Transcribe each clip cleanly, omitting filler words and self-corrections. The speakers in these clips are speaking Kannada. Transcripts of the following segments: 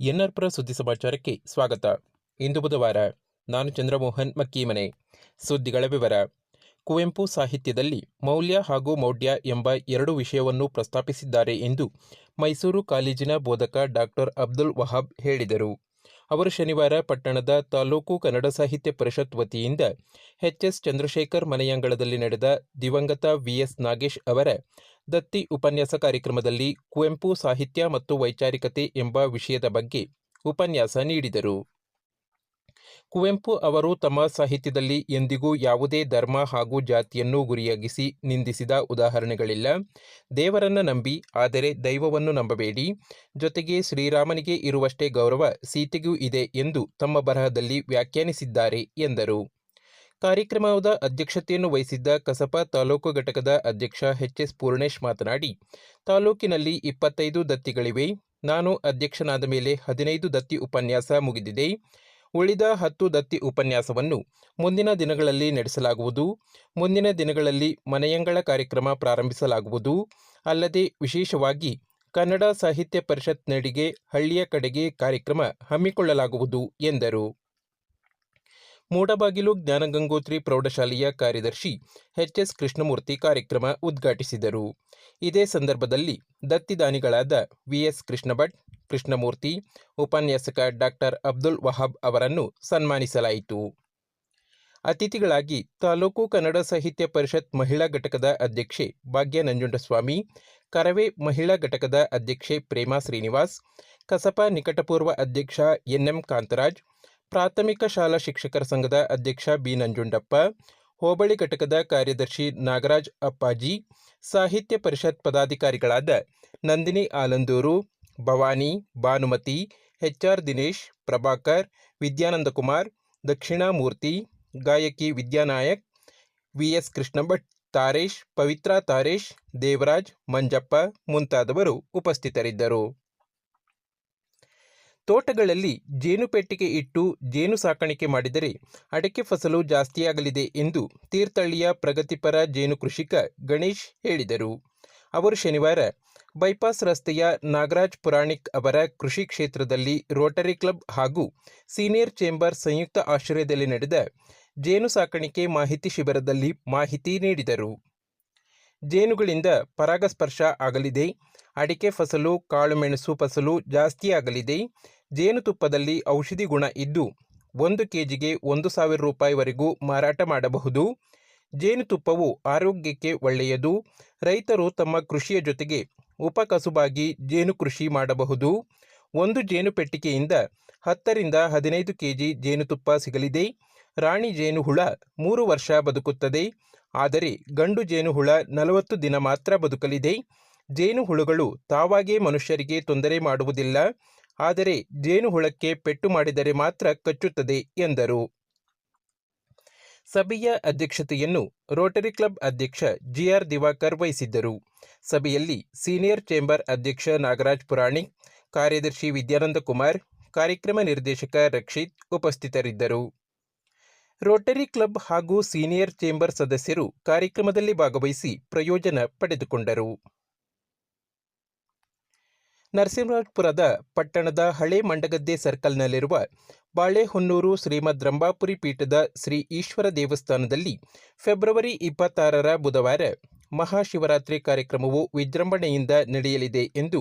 ಎನ್ಆರ್ಪುರ ಸುದ್ದಿ ಸಮಾಚಾರಕ್ಕೆ ಸ್ವಾಗತ. ಇಂದು ಬುಧವಾರ. ನಾನು ಚಂದ್ರಮೋಹನ್ ಮಕ್ಕೀಮನೆ. ಸುದ್ದಿಗಳ ವಿವರ. ಕುವೆಂಪು ಸಾಹಿತ್ಯದಲ್ಲಿ ಮೌಲ್ಯ ಹಾಗೂ ಮೌಢ್ಯ ಎಂಬ ಎರಡು ವಿಷಯವನ್ನು ಪ್ರಸ್ತಾಪಿಸಿದ್ದಾರೆ ಎಂದು ಮೈಸೂರು ಕಾಲೇಜಿನ ಬೋಧಕ ಡಾಕ್ಟರ್ ಅಬ್ದುಲ್ ವಹಾಬ್ ಹೇಳಿದರು. ಅವರು ಶನಿವಾರ ಪಟ್ಟಣದ ತಾಲೂಕು ಕನ್ನಡ ಸಾಹಿತ್ಯ ಪರಿಷತ್ ವತಿಯಿಂದ ಎಚ್.ಎಸ್. ಚಂದ್ರಶೇಖರ್ ಮನೆಯಂಗಳದಲ್ಲಿ ನಡೆದ ದಿವಂಗತ ವಿ.ಎಸ್. ನಾಗೇಶ್ ಅವರ ದತ್ತಿ ಉಪನ್ಯಾಸ ಕಾರ್ಯಕ್ರಮದಲ್ಲಿ ಕುವೆಂಪು ಸಾಹಿತ್ಯ ಮತ್ತು ವೈಚಾರಿಕತೆ ಎಂಬ ವಿಷಯದ ಬಗ್ಗೆ ಉಪನ್ಯಾಸ ನೀಡಿದರು. ಕುವೆಂಪು ಅವರು ತಮ್ಮ ಸಾಹಿತ್ಯದಲ್ಲಿ ಎಂದಿಗೂ ಯಾವುದೇ ಧರ್ಮ ಹಾಗೂ ಜಾತಿಯನ್ನು ಗುರಿಯಾಗಿಸಿ ನಿಂದಿಸಿದ ಉದಾಹರಣೆಗಳಿಲ್ಲ. ದೇವರನ್ನ ನಂಬಿ, ಆದರೆ ದೈವವನ್ನು ನಂಬಬೇಡಿ. ಜೊತೆಗೆ ಶ್ರೀರಾಮನಿಗೆ ಇರುವಷ್ಟೇ ಗೌರವ ಸೀತೆಗೂ ಇದೆ ಎಂದು ತಮ್ಮ ಬರಹದಲ್ಲಿ ವ್ಯಾಖ್ಯಾನಿಸಿದ್ದಾರೆ ಎಂದರು. ಕಾರ್ಯಕ್ರಮದ ಅಧ್ಯಕ್ಷತೆಯನ್ನು ವಹಿಸಿದ್ದ ಕಸಪ ತಾಲೂಕು ಘಟಕದ ಅಧ್ಯಕ್ಷ ಎಚ್.ಎಸ್. ಪೂರ್ಣೇಶ್ ಮಾತನಾಡಿ, ತಾಲೂಕಿನಲ್ಲಿ 25 ದತ್ತಿಗಳಿವೆ. ನಾನು ಅಧ್ಯಕ್ಷನಾದ ಮೇಲೆ 15 ದತ್ತಿ ಉಪನ್ಯಾಸ ಮುಗಿದಿದೆ. ಉಳಿದ 10 ದತ್ತಿ ಉಪನ್ಯಾಸವನ್ನು ಮುಂದಿನ ದಿನಗಳಲ್ಲಿ ನಡೆಸಲಾಗುವುದು. ಮುಂದಿನ ದಿನಗಳಲ್ಲಿ ಮನೆಯಂಗಳ ಕಾರ್ಯಕ್ರಮ ಪ್ರಾರಂಭಿಸಲಾಗುವುದು. ಅಲ್ಲದೆ ವಿಶೇಷವಾಗಿ ಕನ್ನಡ ಸಾಹಿತ್ಯ ಪರಿಷತ್ ನಡಿಗೆ ಹಳ್ಳಿಯ ಕಡೆಗೆ ಕಾರ್ಯಕ್ರಮ ಹಮ್ಮಿಕೊಳ್ಳಲಾಗುವುದು ಎಂದರು. ಮೂಡಬಾಗಿಲು ಜ್ಞಾನಗಂಗೋತ್ರಿ ಪ್ರೌಢಶಾಲೆಯ ಕಾರ್ಯದರ್ಶಿ ಎಚ್.ಎಸ್. ಕೃಷ್ಣಮೂರ್ತಿ ಕಾರ್ಯಕ್ರಮ ಉದ್ಘಾಟಿಸಿದರು. ಇದೇ ಸಂದರ್ಭದಲ್ಲಿ ದತ್ತಿದಾನಿಗಳಾದ ವಿ.ಎಸ್. ಕೃಷ್ಣಭಟ್, ಕೃಷ್ಣಮೂರ್ತಿ, ಉಪನ್ಯಾಸಕ ಡಾಕ್ಟರ್ ಅಬ್ದುಲ್ ವಹಾಬ್ ಅವರನ್ನು ಸನ್ಮಾನಿಸಲಾಯಿತು. ಅತಿಥಿಗಳಾಗಿ ತಾಲೂಕು ಕನ್ನಡ ಸಾಹಿತ್ಯ ಪರಿಷತ್ ಮಹಿಳಾ ಘಟಕದ ಅಧ್ಯಕ್ಷೆ ಭಾಗ್ಯ ನಂಜುಂಡಸ್ವಾಮಿ, ಕರವೇ ಮಹಿಳಾ ಘಟಕದ ಅಧ್ಯಕ್ಷೆ ಪ್ರೇಮಾ ಶ್ರೀನಿವಾಸ್, ಕಸಪ ನಿಕಟಪೂರ್ವ ಅಧ್ಯಕ್ಷ ಎನ್.ಎಂ. ಕಾಂತರಾಜ್, ಪ್ರಾಥಮಿಕ ಶಾಲಾ ಶಿಕ್ಷಕರ ಸಂಘದ ಅಧ್ಯಕ್ಷ ಬಿ. ನಂಜುಂಡಪ್ಪ, ಹೋಬಳಿ ಘಟಕದ ಕಾರ್ಯದರ್ಶಿ ನಾಗರಾಜ್ ಅಪ್ಪಾಜಿ, ಸಾಹಿತ್ಯ ಪರಿಷತ್ ಪದಾಧಿಕಾರಿಗಳಾದ ನಂದಿನಿ ಆಲಂದೂರು, ಭವಾನಿ, ಭಾನುಮತಿ, ಎಚ್.ಆರ್. ದಿನೇಶ್, ಪ್ರಭಾಕರ್, ವಿದ್ಯಾನಂದಕುಮಾರ್, ದಕ್ಷಿಣಾಮೂರ್ತಿ, ಗಾಯಕಿ ವಿದ್ಯಾನಾಯಕ್, ವಿ.ಎಸ್. ಕೃಷ್ಣಭಟ್, ತಾರೇಶ್, ಪವಿತ್ರಾ ತಾರೇಶ್, ದೇವರಾಜ್, ಮಂಜಪ್ಪ ಮುಂತಾದವರು ಉಪಸ್ಥಿತರಿದ್ದರು. ತೋಟಗಳಲ್ಲಿ ಜೇನು ಪೆಟ್ಟಿಗೆ ಇಟ್ಟು ಜೇನು ಸಾಕಾಣಿಕೆ ಮಾಡಿದರೆ ಅಡಿಕೆ ಫಸಲು ಜಾಸ್ತಿಯಾಗಲಿದೆ ಎಂದು ತೀರ್ಥಹಳ್ಳಿಯ ಪ್ರಗತಿಪರ ಜೇನು ಕೃಷಿಕ ಗಣೇಶ್ ಹೇಳಿದರು. ಅವರು ಶನಿವಾರ ಬೈಪಾಸ್ ರಸ್ತೆಯ ನಾಗರಾಜ್ ಪುರಾಣಿಕ್ ಅವರ ಕೃಷಿ ಕ್ಷೇತ್ರದಲ್ಲಿ ರೋಟರಿ ಕ್ಲಬ್ ಹಾಗೂ ಸೀನಿಯರ್ ಚೇಂಬರ್ ಸಂಯುಕ್ತ ಆಶ್ರಯದಲ್ಲಿ ನಡೆದ ಜೇನು ಸಾಕಾಣಿಕೆ ಮಾಹಿತಿ ಶಿಬಿರದಲ್ಲಿ ಮಾಹಿತಿ ನೀಡಿದರು. ಜೇನುಗಳಿಂದ ಪರಾಗಸ್ಪರ್ಶ ಆಗಲಿದೆ. ಅಡಿಕೆ ಫಸಲು, ಕಾಳುಮೆಣಸು ಫಸಲು ಜಾಸ್ತಿಯಾಗಲಿದೆ. ಜೇನುತುಪ್ಪದಲ್ಲಿ ಔಷಧಿ ಗುಣ ಇದ್ದು 1 ಕೆಜಿಗೆ 1,000 ರೂಪಾಯಿವರೆಗೂ ಮಾರಾಟ ಮಾಡಬಹುದು. ಜೇನುತುಪ್ಪವು ಆರೋಗ್ಯಕ್ಕೆ ಒಳ್ಳೆಯದು. ರೈತರು ತಮ್ಮ ಕೃಷಿಯ ಜೊತೆಗೆ ಉಪಕಸುಬಾಗಿ ಜೇನು ಕೃಷಿ ಮಾಡಬಹುದು. ಒಂದು ಜೇನು ಪೆಟ್ಟಿಗೆಯಿಂದ 10 ರಿಂದ 15 ಕೆಜಿ ಜೇನುತುಪ್ಪ ಸಿಗಲಿದೆ. ರಾಣಿ ಜೇನುಹುಳ 3 ವರ್ಷ ಬದುಕುತ್ತದೆ. ಆದರೆ ಗಂಡು ಜೇನುಹುಳ 40 ದಿನ ಮಾತ್ರ ಬದುಕಲಿದೆ. ಜೇನುಹುಳುಗಳು ತಾವಾಗೇ ಮನುಷ್ಯರಿಗೆ ತೊಂದರೆ ಮಾಡುವುದಿಲ್ಲ. ಆದರೆ ಜೇನುಹುಳಕ್ಕೆ ಪೆಟ್ಟು ಮಾಡಿದರೆ ಮಾತ್ರ ಕಚ್ಚುತ್ತದೆ ಎಂದರು. ಸಭೆಯ ಅಧ್ಯಕ್ಷತೆಯನ್ನು ರೋಟರಿ ಕ್ಲಬ್ ಅಧ್ಯಕ್ಷ ಜಿ.ಆರ್. ದಿವಾಕರ್ ವಹಿಸಿದ್ದರು. ಸಭೆಯಲ್ಲಿ ಸೀನಿಯರ್ ಚೇಂಬರ್ ಅಧ್ಯಕ್ಷ ನಾಗರಾಜ್ ಪುರಾಣಿಕ್, ಕಾರ್ಯದರ್ಶಿ ವಿದ್ಯಾನಂದಕುಮಾರ್, ಕಾರ್ಯಕ್ರಮ ನಿರ್ದೇಶಕ ರಕ್ಷಿತ್ ಉಪಸ್ಥಿತರಿದ್ದರು. ರೋಟರಿ ಕ್ಲಬ್ ಹಾಗೂ ಸೀನಿಯರ್ ಚೇಂಬರ್ ಸದಸ್ಯರು ಕಾರ್ಯಕ್ರಮದಲ್ಲಿ ಭಾಗವಹಿಸಿ ಪ್ರಯೋಜನ ಪಡೆದುಕೊಂಡರು. ನರಸಿಂಹರಾಜಪುರದ ಪಟ್ಟಣದ ಹಳೆ ಮಂಡಗದ್ದೆ ಸರ್ಕಲ್ನಲ್ಲಿರುವ ಬಾಳೆಹೊನ್ನೂರು ಶ್ರೀಮದ್ ರಂಭಾಪುರಿ ಪೀಠದ ಶ್ರೀ ಈಶ್ವರ ದೇವಸ್ಥಾನದಲ್ಲಿ ಫೆಬ್ರವರಿ 26 ಬುಧವಾರ ಮಹಾಶಿವರಾತ್ರಿ ಕಾರ್ಯಕ್ರಮವು ವಿಜೃಂಭಣೆಯಿಂದ ನಡೆಯಲಿದೆ ಎಂದು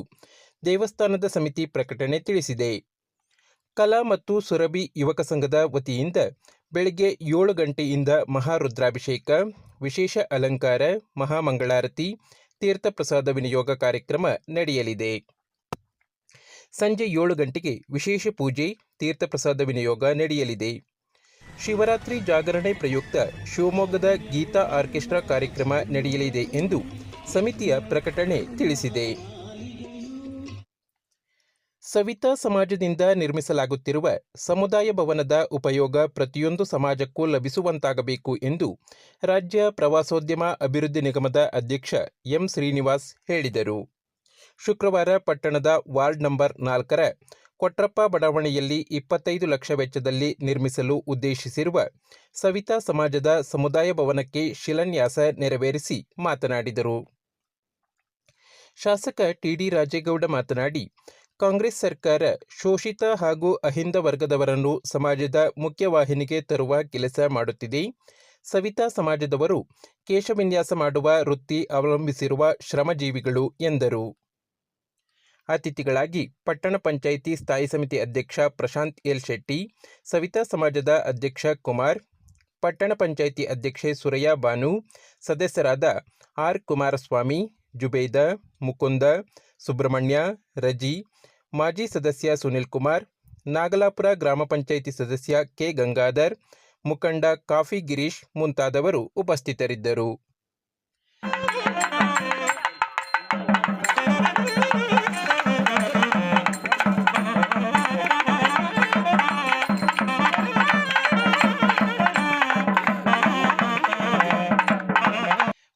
ದೇವಸ್ಥಾನದ ಸಮಿತಿ ಪ್ರಕಟಣೆ ತಿಳಿಸಿದೆ. ಕಲಾ ಮತ್ತು ಸುರಭಿ ಯುವಕ ಸಂಘದ ವತಿಯಿಂದ ಬೆಳಗ್ಗೆ 7 ಗಂಟೆಯಿಂದ ಮಹಾರುದ್ರಾಭಿಷೇಕ, ವಿಶೇಷ ಅಲಂಕಾರ, ಮಹಾಮಂಗಳಾರತಿ, ತೀರ್ಥಪ್ರಸಾದ ವಿನಿಯೋಗ ಕಾರ್ಯಕ್ರಮ ನಡೆಯಲಿದೆ. ಸಂಜೆ 7 ಗಂಟೆಗೆ ವಿಶೇಷ ಪೂಜೆ, ತೀರ್ಥಪ್ರಸಾದ ವಿನಿಯೋಗ ನಡೆಯಲಿದೆ. ಶಿವರಾತ್ರಿ ಜಾಗರಣೆ ಪ್ರಯುಕ್ತ ಶಿವಮೊಗ್ಗದ ಗೀತಾ ಆರ್ಕೆಸ್ಟ್ರಾ ಕಾರ್ಯಕ್ರಮ ನಡೆಯಲಿದೆ ಎಂದು ಸಮಿತಿಯ ಪ್ರಕಟಣೆ ತಿಳಿಸಿದೆ. ಸವಿತಾ ಸಮಾಜದಿಂದ ನಿರ್ಮಿಸಲಾಗುತ್ತಿರುವ ಸಮುದಾಯ ಭವನದ ಉಪಯೋಗ ಪ್ರತಿಯೊಂದು ಸಮಾಜಕ್ಕೂ ಲಭಿಸುವಂತಾಗಬೇಕು ಎಂದು ರಾಜ್ಯ ಪ್ರವಾಸೋದ್ಯಮ ಅಭಿವೃದ್ಧಿ ನಿಗಮದ ಅಧ್ಯಕ್ಷ ಎಂ. ಶ್ರೀನಿವಾಸ್ ಹೇಳಿದರು. ಶುಕ್ರವಾರ ಪಟ್ಟಣದ ವಾರ್ಡ್ ನಂಬರ್ 4ರ ಕೊಟ್ರಪ್ಪ ಬಡಾವಣೆಯಲ್ಲಿ 25 ಲಕ್ಷ ವೆಚ್ಚದಲ್ಲಿ ನಿರ್ಮಿಸಲು ಉದ್ದೇಶಿಸಿರುವ ಸವಿತಾ ಸಮಾಜದ ಸಮುದಾಯ ಭವನಕ್ಕೆ ಶಿಲಾನ್ಯಾಸ ನೆರವೇರಿಸಿ ಮಾತನಾಡಿದರು. ಶಾಸಕ ಟಿ.ಡಿ. ರಾಜೇಗೌಡ ಮಾತನಾಡಿ, ಕಾಂಗ್ರೆಸ್ ಸರ್ಕಾರ ಶೋಷಿತ ಹಾಗೂ ಅಹಿಂದ ವರ್ಗದವರನ್ನು ಸಮಾಜದ ಮುಖ್ಯವಾಹಿನಿಗೆ ತರುವ ಕೆಲಸ ಮಾಡುತ್ತಿದೆ. ಸವಿತಾ ಸಮಾಜದವರು ಕೇಶವಿನ್ಯಾಸ ಮಾಡುವ ವೃತ್ತಿ ಅವಲಂಬಿಸಿರುವ ಶ್ರಮಜೀವಿಗಳು ಎಂದರು. ಅತಿಥಿಗಳಾಗಿ ಪಟ್ಟಣ ಪಂಚಾಯಿತಿ ಸ್ಥಾಯಿ ಸಮಿತಿ ಅಧ್ಯಕ್ಷ ಪ್ರಶಾಂತ್ ಎಲ್ ಶೆಟ್ಟಿ, ಸವಿತಾ ಸಮಾಜದ ಅಧ್ಯಕ್ಷ ಕುಮಾರ್, ಪಟ್ಟಣ ಪಂಚಾಯಿತಿ ಅಧ್ಯಕ್ಷೆ ಸುರಯ್ಯ ಬಾನು, ಸದಸ್ಯರಾದ ಆರ್ ಕುಮಾರಸ್ವಾಮಿ, ಜುಬೇದ, ಮುಕುಂದ, ಸುಬ್ರಹ್ಮಣ್ಯ, ರಜಿ, ಮಾಜಿ ಸದಸ್ಯ ಸುನಿಲ್ ಕುಮಾರ್, ನಾಗಲಾಪುರ ಗ್ರಾಮ ಪಂಚಾಯಿತಿ ಸದಸ್ಯ ಕೆ ಗಂಗಾಧರ್, ಮುಖಂಡ ಕಾಫಿ ಗಿರೀಶ್ ಮುಂತಾದವರು ಉಪಸ್ಥಿತರಿದ್ದರು.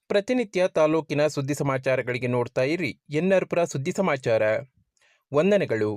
ಪ್ರತಿನಿತ್ಯ ತಾಲೂಕಿನ ಸುದ್ದಿ ಸಮಾಚಾರಗಳಿಗೆ ನೋಡ್ತಾ ಇರಿ ಎನ್ಆರ್ಪುರ ಸುದ್ದಿ ಸಮಾಚಾರ. ವಂದನೆಗಳು.